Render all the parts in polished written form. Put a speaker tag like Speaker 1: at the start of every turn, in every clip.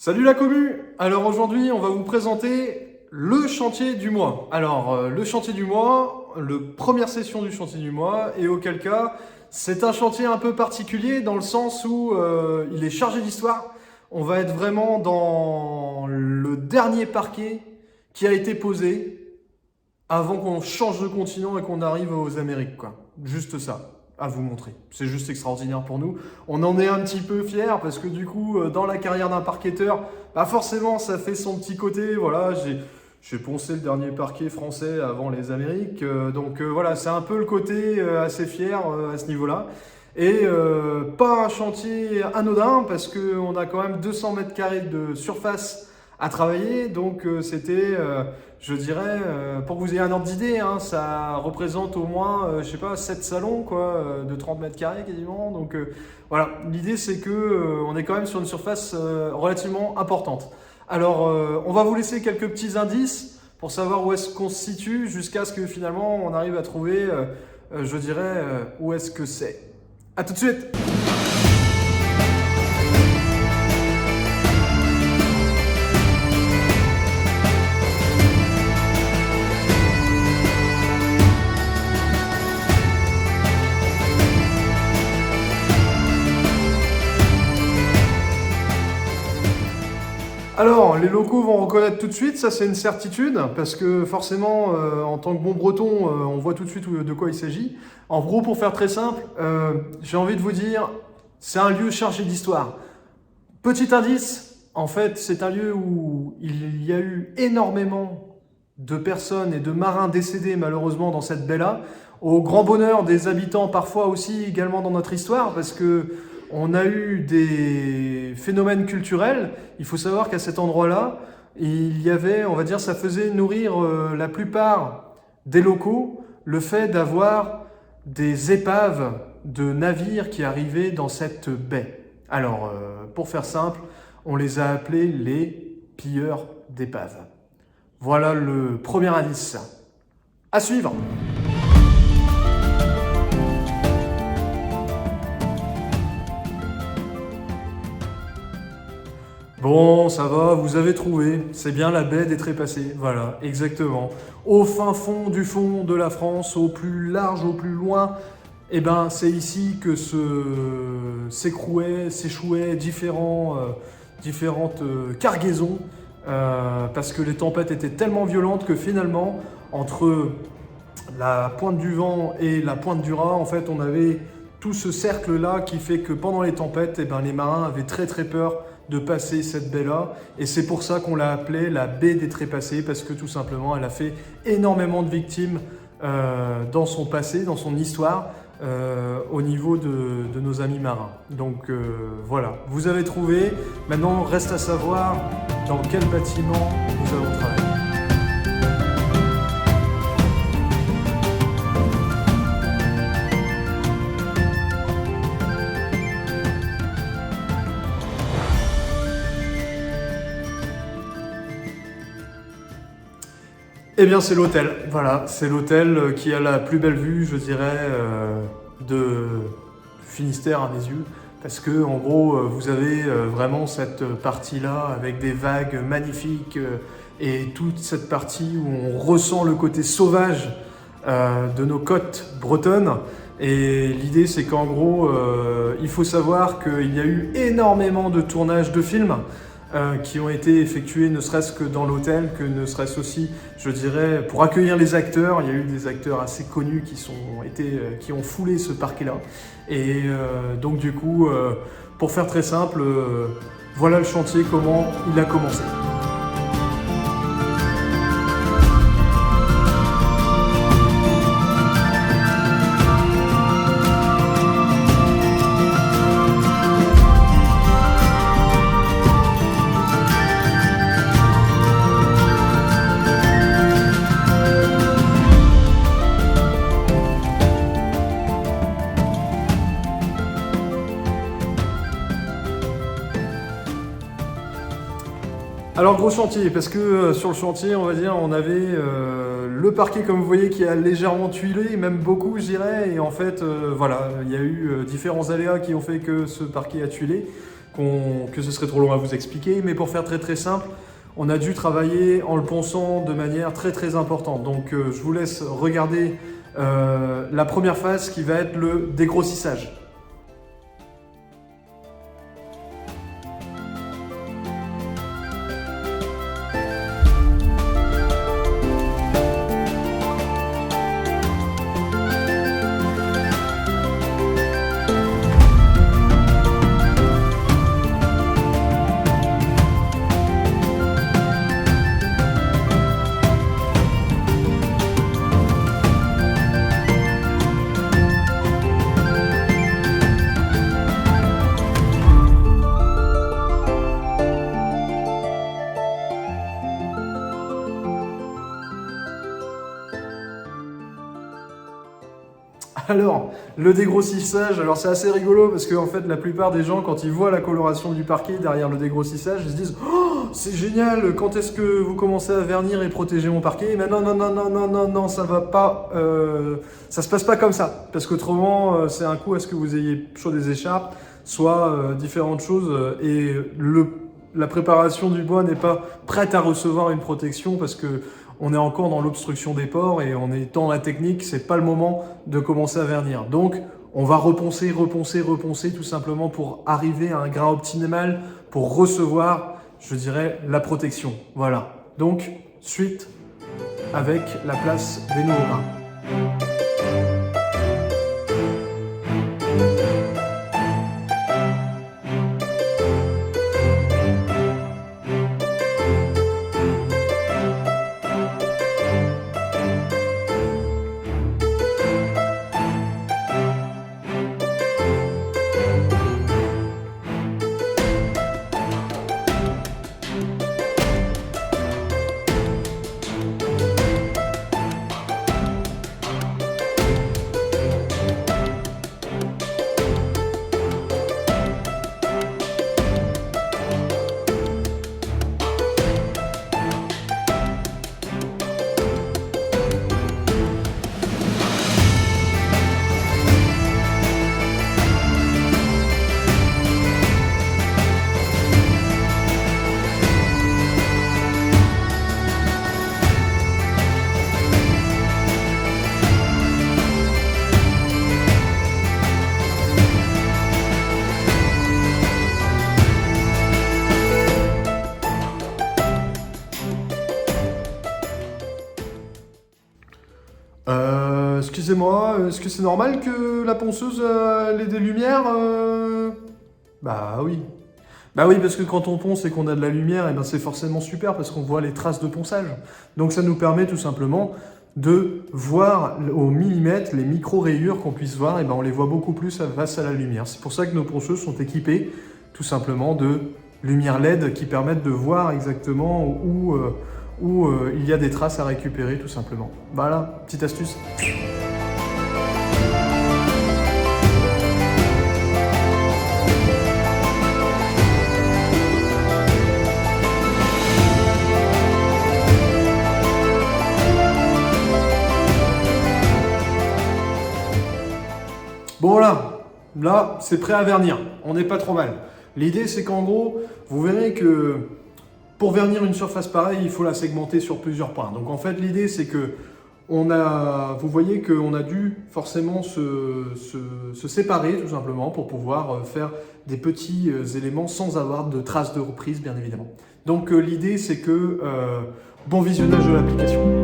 Speaker 1: Salut la commu! Alors aujourd'hui, on va vous présenter le chantier du mois. Alors, le chantier du mois, première session du chantier du mois, et auquel cas, c'est un chantier un peu particulier dans le sens où il est chargé d'histoire. On va être vraiment dans le dernier parquet qui a été posé avant qu'on change de continent et qu'on arrive aux Amériques, quoi. Juste ça, à vous montrer. C'est juste extraordinaire pour nous. On en est un petit peu fiers parce que du coup, dans la carrière d'un parquetteur, bah forcément, ça fait son petit côté. Voilà, j'ai poncé le dernier parquet français avant les Amériques. Voilà, c'est un peu le côté assez fier à ce niveau-là. Et pas un chantier anodin parce qu'on a quand même 200 mètres carrés de surface à travailler. Donc c'était, je dirais, pour que vous ayez un ordre d'idée, hein, ça représente au moins, je sais pas, 7 salons quoi, de 30 mètres carrés quasiment. Donc voilà, l'idée c'est que on est quand même sur une surface relativement importante. Alors on va vous laisser quelques petits indices pour savoir où est-ce qu'on se situe jusqu'à ce que finalement on arrive à trouver, je dirais, où est-ce que c'est. À tout de suite! Alors, les locaux vont reconnaître tout de suite, ça c'est une certitude, parce que forcément, en tant que bon breton, on voit tout de suite de quoi il s'agit. En gros, pour faire très simple, j'ai envie de vous dire, c'est un lieu chargé d'histoire. Petit indice, en fait, c'est un lieu où il y a eu énormément de personnes et de marins décédés malheureusement dans cette baie-là, au grand bonheur des habitants parfois aussi également dans notre histoire, parce que on a eu des phénomènes culturels. Il faut savoir qu'à cet endroit-là, il y avait, on va dire, ça faisait nourrir la plupart des locaux le fait d'avoir des épaves de navires qui arrivaient dans cette baie. Alors, pour faire simple, on les a appelés les pilleurs d'épaves. Voilà le premier indice. À suivre. Bon, ça va, vous avez trouvé. C'est bien la baie des Trépassés. Voilà, exactement. Au fin fond de la France, au plus large, au plus loin, eh ben, c'est ici que s'échouaient différentes cargaisons, parce que les tempêtes étaient tellement violentes que finalement, entre la pointe du vent et la pointe du Raz, en fait, on avait tout ce cercle-là qui fait que pendant les tempêtes, eh ben, les marins avaient très très peur de passer cette baie-là. Et c'est pour ça qu'on l'a appelée la baie des Trépassés, parce que tout simplement, elle a fait énormément de victimes dans son passé, dans son histoire, au niveau de nos amis marins. Donc voilà, vous avez trouvé. Maintenant, reste à savoir dans quel bâtiment nous allons travailler. Eh bien, c'est l'hôtel. Voilà, c'est l'hôtel qui a la plus belle vue, je dirais, de Finistère à mes yeux. Parce que, en gros, vous avez vraiment cette partie-là avec des vagues magnifiques et toute cette partie où on ressent le côté sauvage de nos côtes bretonnes. Et l'idée, c'est qu'en gros, il faut savoir qu'il y a eu énormément de tournages de films qui ont été effectués ne serait-ce que dans l'hôtel, que ne serait-ce aussi, je dirais, pour accueillir les acteurs. Il y a eu des acteurs assez connus qui ont foulé ce parquet-là. Et donc du coup, pour faire très simple, voilà le chantier, comment il a commencé. Alors gros chantier, parce que sur le chantier, on va dire, on avait le parquet comme vous voyez qui a légèrement tuilé, même beaucoup je dirais, et en fait voilà, il y a eu différents aléas qui ont fait que ce parquet a tuilé. que ce serait trop long à vous expliquer, mais pour faire très très simple, on a dû travailler en le ponçant de manière très très importante. Donc je vous laisse regarder la première phase qui va être le dégrossissage. Alors, le dégrossissage, alors c'est assez rigolo parce que en fait la plupart des gens quand ils voient la coloration du parquet derrière le dégrossissage, ils se disent « Oh, c'est génial, quand est-ce que vous commencez à vernir et protéger mon parquet ?» Mais non, non, non, non, non, non, non, ça va pas, ça se passe pas comme ça. Parce qu'autrement, c'est un coup à ce que vous ayez soit des écharpes, soit différentes choses et la préparation du bois n'est pas prête à recevoir une protection parce que on est encore dans l'obstruction des pores et on est dans la technique, c'est pas le moment de commencer à vernir. Donc, on va reponcer, reponcer, reponcer tout simplement pour arriver à un grain optimal pour recevoir, je dirais, la protection. Voilà. Donc, suite avec la place des nouveaux grains. Excusez-moi, est-ce que c'est normal que la ponceuse ait des lumières Bah oui. Bah oui, parce que quand on ponce et qu'on a de la lumière, et ben c'est forcément super parce qu'on voit les traces de ponçage. Donc ça nous permet tout simplement de voir au millimètre les micro-rayures qu'on puisse voir, et ben on les voit beaucoup plus face à la lumière. C'est pour ça que nos ponceuses sont équipées tout simplement de lumières LED qui permettent de voir exactement où il y a des traces à récupérer tout simplement. Voilà, petite astuce. Bon voilà, là c'est prêt à vernir, on n'est pas trop mal. L'idée c'est qu'en gros, vous verrez que pour vernir une surface pareille, il faut la segmenter sur plusieurs points. Donc en fait l'idée c'est que vous voyez qu'on a dû forcément se séparer tout simplement pour pouvoir faire des petits éléments sans avoir de traces de reprise bien évidemment. Donc l'idée c'est que bon visionnage de l'application.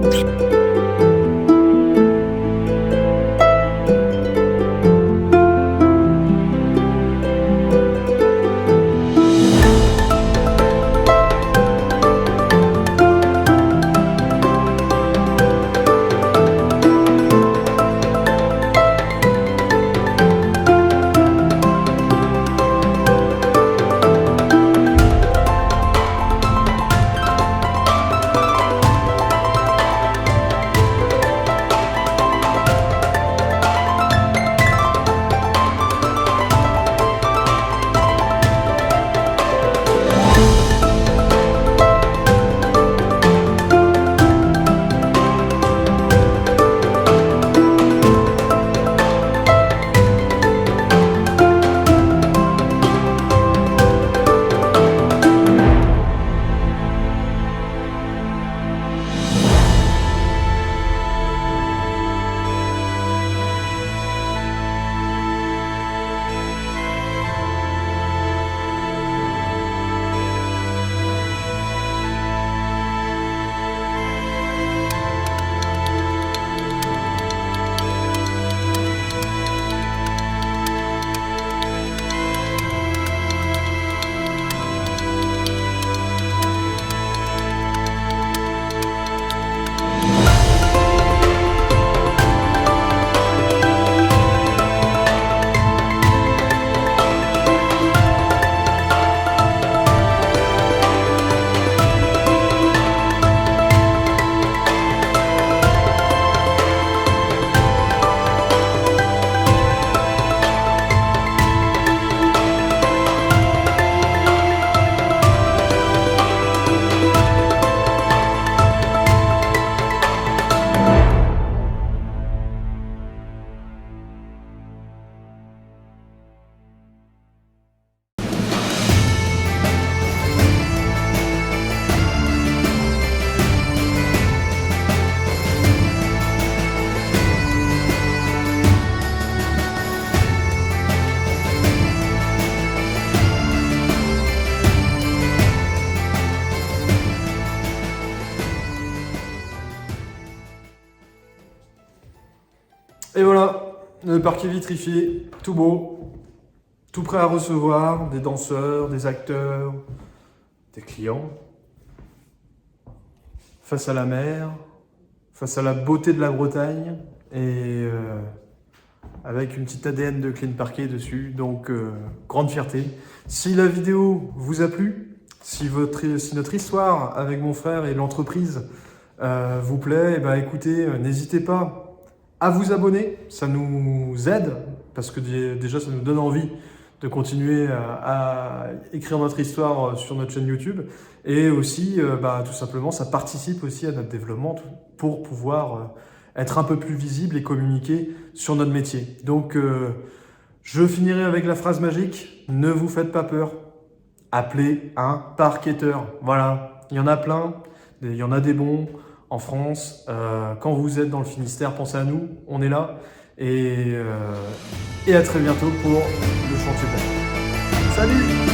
Speaker 1: Et voilà, le parquet vitrifié, tout beau, tout prêt à recevoir des danseurs, des acteurs, des clients. Face à la mer, face à la beauté de la Bretagne, et avec une petite ADN de Clean Parquet dessus, donc grande fierté. Si la vidéo vous a plu, si notre histoire avec mon frère et l'entreprise vous plaît, eh ben, écoutez, n'hésitez pas à vous abonner, ça nous aide, parce que déjà ça nous donne envie de continuer à écrire notre histoire sur notre chaîne YouTube, et aussi tout simplement ça participe aussi à notre développement pour pouvoir être un peu plus visible et communiquer sur notre métier. Donc je finirai avec la phrase magique, ne vous faites pas peur, appelez un parquetteur. Voilà, il y en a plein, il y en a des bons en France. Quand vous êtes dans le Finistère, pensez à nous, on est là. Et à très bientôt pour le chantier de la vie. Salut!